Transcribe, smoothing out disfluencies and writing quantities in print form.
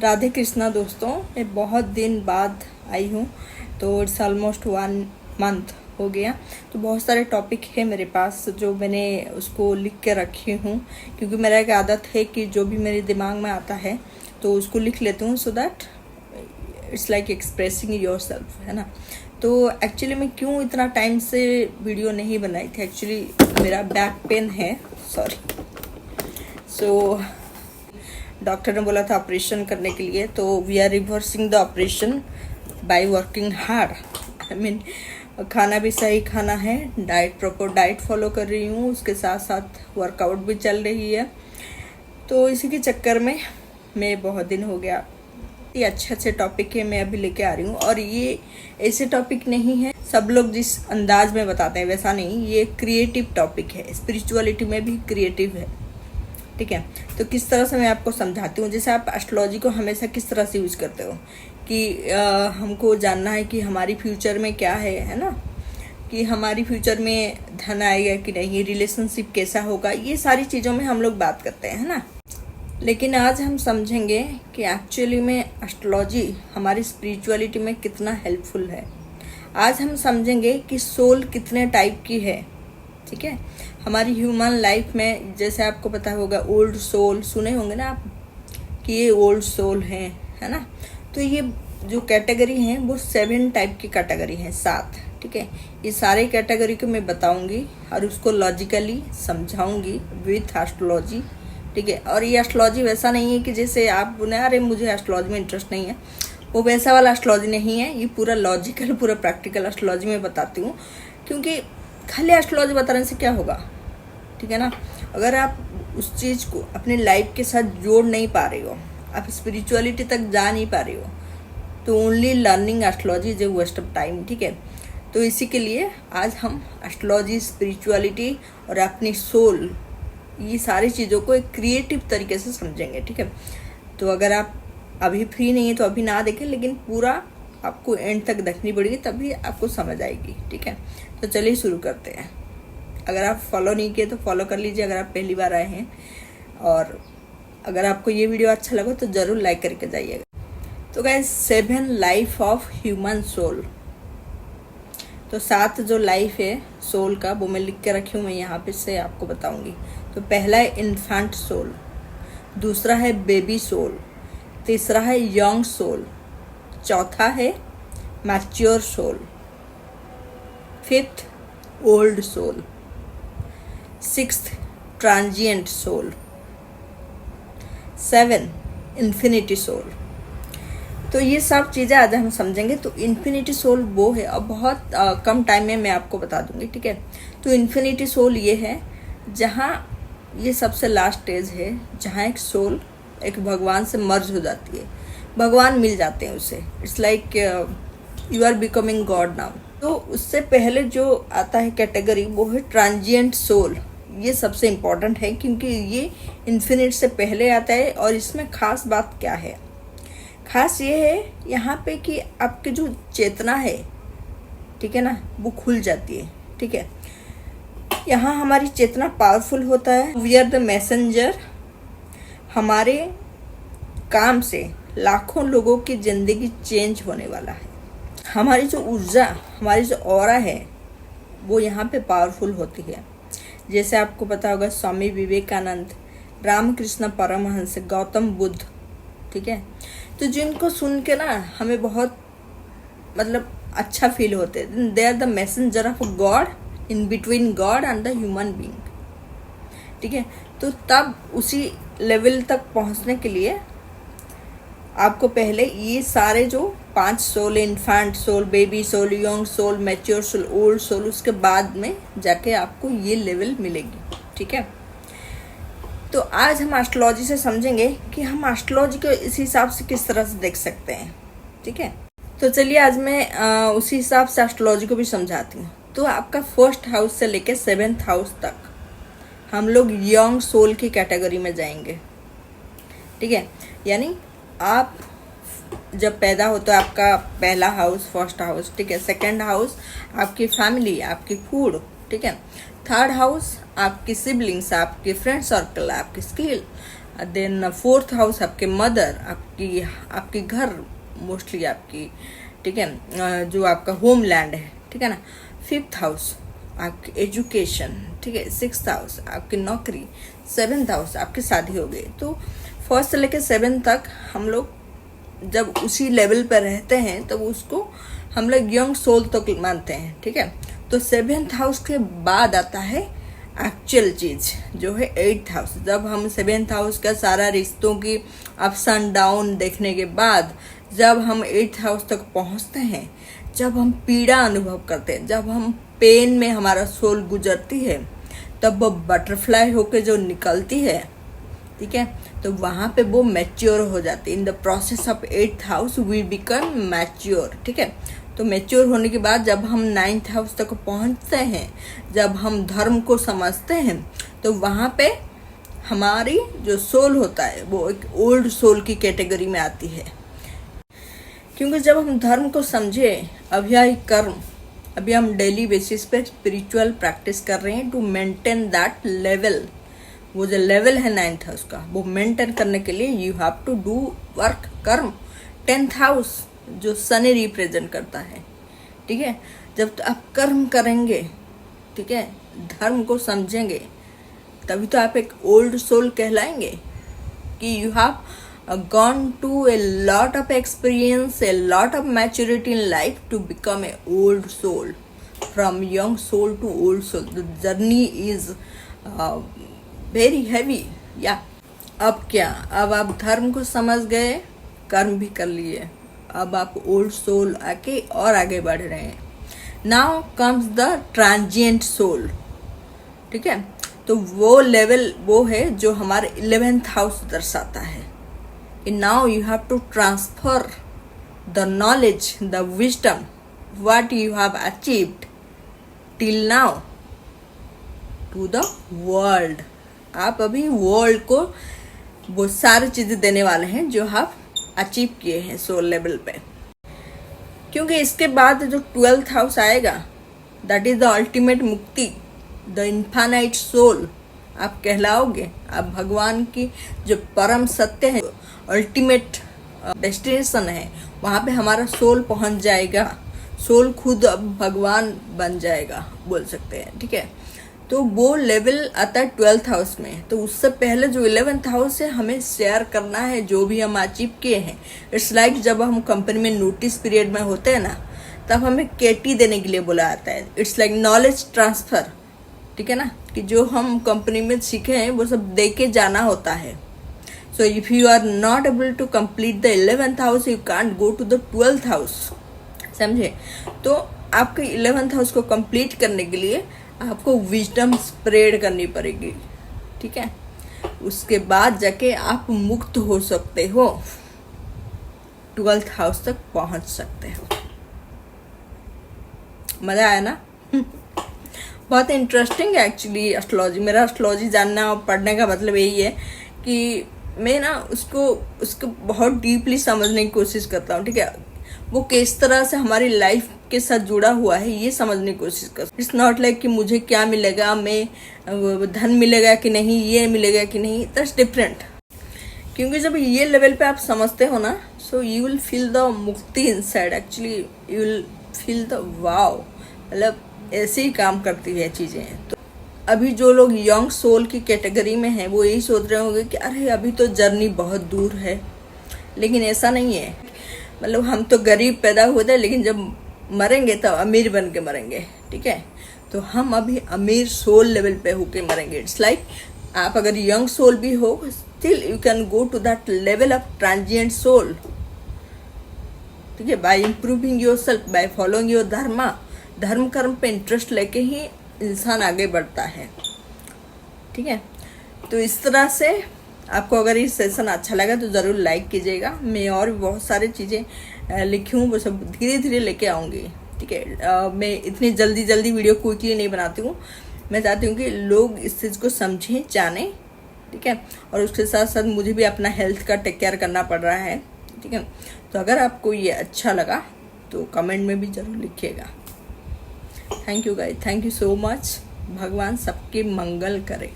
राधे कृष्णा दोस्तों, मैं बहुत दिन बाद आई हूँ। तो इट्स ऑलमोस्ट 1 मंथ हो गया। तो बहुत सारे टॉपिक है मेरे पास जो मैंने उसको लिख के रखी हूँ, क्योंकि मेरा एक आदत है कि जो भी मेरे दिमाग में आता है तो उसको लिख लेती हूँ, so that it's like expressing your self, है ना। तो एक्चुअली मैं क्यों इतना टाइम से वीडियो नहीं बनाई थी, एक्चुअली मेरा बैक पेन है, सॉरी। सो डॉक्टर ने बोला था ऑपरेशन करने के लिए, तो we are reversing the operation by working hard. I mean खाना भी सही खाना है, डाइट प्रॉपर डाइट फॉलो कर रही हूँ, उसके साथ साथ वर्कआउट भी चल रही है। तो इसी के चक्कर में मैं बहुत दिन हो गया, ये अच्छे टॉपिक है मैं अभी लेके आ रही हूँ। और ये ऐसे टॉपिक नहीं है सब लोग जिस अंदाज में बताते हैं वैसा नहीं, ये क्रिएटिव टॉपिक है। स्पिरिचुअलिटी में भी क्रिएटिव है, ठीक है। तो किस तरह से मैं आपको समझाती हूँ, जैसे आप एस्ट्रोलॉजी को हमेशा किस तरह से यूज करते हो कि हमको जानना है कि हमारी फ्यूचर में क्या है ना, कि हमारी फ्यूचर में धन आएगा कि नहीं, रिलेशनशिप कैसा होगा, ये सारी चीज़ों में हम लोग बात करते हैं, है ना। लेकिन आज हम समझेंगे कि एक्चुअली में एस्ट्रोलॉजी हमारी स्पिरिचुअलिटी में कितना हेल्पफुल है। आज हम समझेंगे कि सोल कितने टाइप की है, ठीक है। हमारी ह्यूमन लाइफ में जैसे आपको पता होगा ओल्ड सोल सुने होंगे ना आप, कि ये ओल्ड सोल है ना। तो ये जो कैटेगरी हैं वो 7 टाइप की कैटेगरी हैं, 7, ठीक है। ये सारे कैटेगरी को मैं बताऊंगी और उसको लॉजिकली समझाऊंगी विथ एस्ट्रोलॉजी, ठीक है। और ये एस्ट्रोलॉजी वैसा नहीं है कि जैसे आप बोले अरे मुझे एस्ट्रोलॉजी में इंटरेस्ट नहीं है, वो वैसा वाला एस्ट्रोलॉजी नहीं है। ये पूरा लॉजिकल, पूरा प्रैक्टिकल एस्ट्रोलॉजी में बताती हूँ, क्योंकि खाली एस्ट्रोलॉजी बताने से क्या होगा, ठीक है ना। अगर आप उस चीज़ को अपने लाइफ के साथ जोड़ नहीं पा रहे हो, आप स्पिरिचुअलिटी तक जा नहीं पा रहे हो, तो only learning astrology is a waste of time, ठीक है। तो इसी के लिए आज हम एस्ट्रोलॉजी, स्पिरिचुअलिटी और अपनी सोल, ये सारी चीज़ों को एक क्रिएटिव तरीके से समझेंगे, ठीक है। तो अगर आप अभी फ्री नहीं है तो अभी ना देखें, लेकिन पूरा आपको एंड तक देखनी पड़ेगी, तभी आपको समझ आएगी, ठीक है। तो चलिए शुरू करते हैं। अगर आप फॉलो नहीं किए तो फॉलो कर लीजिए अगर आप पहली बार आए हैं, और अगर आपको ये वीडियो अच्छा लगा तो ज़रूर लाइक करके जाइएगा। तो guys, 7 life of human soul. तो 7 जो लाइफ है सोल का वो मैं लिख के रखी हूँ, मैं यहाँ पे से आपको बताऊँगी। तो पहला है इन्फेंट सोल, दूसरा है बेबी सोल, तीसरा है यंग सोल, चौथा है mature soul, fifth old soul, sixth transient soul, 7 infinity soul. तो ये सब चीज़ें आज हम समझेंगे। तो इन्फिनिटी सोल वो है, अब बहुत कम टाइम में मैं आपको बता दूंगी, ठीक है। तो इन्फिनिटी सोल ये है जहाँ ये सबसे लास्ट स्टेज है, जहाँ एक सोल एक भगवान से मर्ज हो जाती है, भगवान मिल जाते हैं उसे। It's like you are becoming God now. तो उससे पहले जो आता है कैटेगरी वो है ट्रांजिएंट सोल। ये सबसे इम्पॉर्टेंट है क्योंकि ये इन्फिनिट से पहले आता है। और इसमें खास बात क्या है, खास ये है यहाँ पे कि आपकी जो चेतना है, ठीक है ना, वो खुल जाती है, ठीक है। यहाँ हमारी चेतना पावरफुल होता है। We are the messenger. हमारे काम से लाखों लोगों की ज़िंदगी चेंज होने वाला है। हमारी जो ऊर्जा, हमारी जो ऑरा है वो यहाँ पे पावरफुल होती है। जैसे आपको पता होगा स्वामी विवेकानंद, रामकृष्ण परमहंस, गौतम बुद्ध, ठीक है। तो जिनको सुन के ना हमें बहुत मतलब अच्छा फील होते हैं। They are the messenger of God in between God and the human being, ठीक है। तो तब उसी लेवल तक पहुंचने के लिए आपको पहले ये सारे जो 5 soul, infant soul, baby soul, young soul, mature soul, old soul, उसके बाद में जाके आपको ये लेवल मिलेगी, ठीक है। तो आज हम एस्ट्रोलॉजी से समझेंगे कि हम एस्ट्रोलॉजी को इस हिसाब से किस तरह से देख सकते हैं, ठीक है। तो चलिए आज मैं उसी हिसाब से एस्ट्रोलॉजी को भी समझाती हूँ। तो आपका 1st हाउस से लेके 7th हाउस तक हम लोग यंग सोल की कैटेगरी में जाएंगे, ठीक है। यानी आप जब पैदा होते हो आपका पहला हाउस 1st हाउस, ठीक है। 2nd हाउस आपकी फैमिली, आपकी फूड, ठीक है। 3rd हाउस आपकी सिबलिंग्स, आपके फ्रेंड सर्कल, आपकी स्किल, देन फोर्थ हाउस आपके मदर, आपकी घर, मोस्टली आपकी, ठीक है, जो आपका होम लैंड है, ठीक है ना। फिफ्थ हाउस आपकी एजुकेशन, ठीक है। सिक्स्थ हाउस आपकी नौकरी, सेवेंथ हाउस आपकी शादी हो गई। तो फर्स्ट से लेकर 7 तक हम लोग जब उसी लेवल पर रहते हैं तब उसको हम लोग यंग सोल तक मानते हैं, ठीक है। तो 7th हाउस के बाद आता है एक्चुअल चीज जो है 8th हाउस। जब हम 7th हाउस का सारा रिश्तों की अप्स एंड डाउन देखने के बाद जब हम 8th हाउस तक पहुंचते हैं, जब हम पीड़ा अनुभव करते हैं, जब हम पेन में हमारा सोल गुजरती है, तब वो बटरफ्लाई होके जो निकलती है, ठीक है, तो वहां पे वो मैच्योर हो जाती है। In the process of 8th house we become mature, ठीक है। तो मैच्योर होने के बाद जब हम 9th हाउस तक पहुंचते हैं, जब हम धर्म को समझते हैं, तो वहां पे हमारी जो सोल होता है वो एक ओल्ड सोल की कैटेगरी में आती है। क्योंकि जब हम धर्म को समझे, अभ्याय कर्म, अभी हम डेली बेसिस पे स्पिरिचुअल प्रैक्टिस कर रहे हैं टू मेंटेन दैट लेवल। वो जो लेवल है 9th हाउस का, वो मेंटेन करने के लिए you have to do work, karma. 10th house जो शनि रिप्रेजेंट करता है, ठीक है। जब आप कर्म करेंगे, ठीक है, धर्म को समझेंगे, तभी तो आप एक ओल्ड सोल कहलाएंगे कि you have gone to a lot of experience, a lot of maturity in life to become a old soul. From young soul to old soul, the journey is very heavy. Yeah. अब क्या, अब आप धर्म को समझ गए, कर्म भी कर लिए, अब आप ओल्ड सोल आके और आगे बढ़ रहे हैं। Now comes the transient soul, ठीक है। तो वो लेवल वो है जो हमारे 11th हाउस दर्शाता है। And now you have to transfer the knowledge, the wisdom, what you have achieved till now to the world. आप अभी वर्ल्ड को वो सारी चीजें देने वाले हैं जो आप अचीव किए हैं सोल लेवल पे। क्योंकि इसके बाद जो 12th हाउस आएगा, दैट इज द अल्टीमेट मुक्ति, द इन्फानाइट सोल आप कहलाओगे। आप भगवान की जो परम सत्य है, अल्टीमेट डेस्टिनेशन है, वहां पे हमारा सोल पहुंच जाएगा। सोल खुद अब भगवान बन जाएगा, बोल सकते हैं, ठीक है। तो वो लेवल आता है 12th हाउस में। तो उससे पहले जो 11th हाउस है, हमें शेयर करना है जो भी हम अचीव किए हैं। इट्स लाइक जब हम कंपनी में नोटिस पीरियड में होते हैं ना, तब हमें केटी देने के लिए बोला जाता है। इट्स लाइक नॉलेज ट्रांसफर, ठीक है ना, कि जो हम कंपनी में सीखे हैं वो सब दे के जाना होता है। So if you are not able to complete the 11th house, you can't go to the 12th house, समझे। तो आपके 11th हाउस को कंप्लीट करने के लिए आपको विजडम स्प्रेड करनी पड़ेगी, ठीक है। उसके बाद जाके आप मुक्त हो सकते हो, 12th हाउस तक पहुंच सकते हो। मजा आया ना? बहुत इंटरेस्टिंग है एक्चुअली एस्ट्रोलॉजी। मेरा एस्ट्रोलॉजी जानना और पढ़ने का मतलब यही है कि मैं ना उसको बहुत डीपली समझने की कोशिश करता हूँ, ठीक है। वो किस तरह से हमारी लाइफ के साथ जुड़ा हुआ है ये समझने की कोशिश करता हूँ। इट्स नॉट लाइक कि मुझे क्या मिलेगा, मैं धन मिलेगा कि नहीं, ये मिलेगा कि नहीं, दैट्स डिफरेंट। क्योंकि जब ये लेवल पे आप समझते हो ना, so you will feel the मुक्ति inside. Actually you will feel the wow, मतलब ऐसे ही काम करती है चीजें। तो अभी जो लोग यंग सोल की कैटेगरी में हैं, वो यही सोच रहे होंगे कि अरे अभी तो जर्नी बहुत दूर है, लेकिन ऐसा नहीं है। मतलब हम तो गरीब पैदा हुए थे, लेकिन जब मरेंगे तो अमीर बन के मरेंगे, ठीक है। तो हम अभी अमीर सोल लेवल पे होके मरेंगे। इट्स लाइक आप अगर यंग सोल भी हो, still you can go to that level of transient soul, ठीक है, by improving yourself, by following your dharma karma पे इंटरेस्ट लेके ही इंसान आगे बढ़ता है, ठीक है। तो इस तरह से आपको अगर ये सेशन अच्छा लगा तो ज़रूर लाइक कीजिएगा। मैं और भी बहुत सारी चीज़ें लिखी हूँ, वो सब धीरे धीरे लेके आऊँगी, ठीक है। मैं इतनी जल्दी वीडियो क्विकली नहीं बनाती हूँ। मैं चाहती हूँ कि लोग इस चीज़ को समझें, जानें, ठीक है। और उसके साथ साथ मुझे भी अपना हेल्थ का टेक केयर करना पड़ रहा है, ठीक है। तो अगर आपको ये अच्छा लगा तो कमेंट में भी ज़रूर लिखिएगा। Thank you guys, thank you so much. भगवान सबके मंगल करे।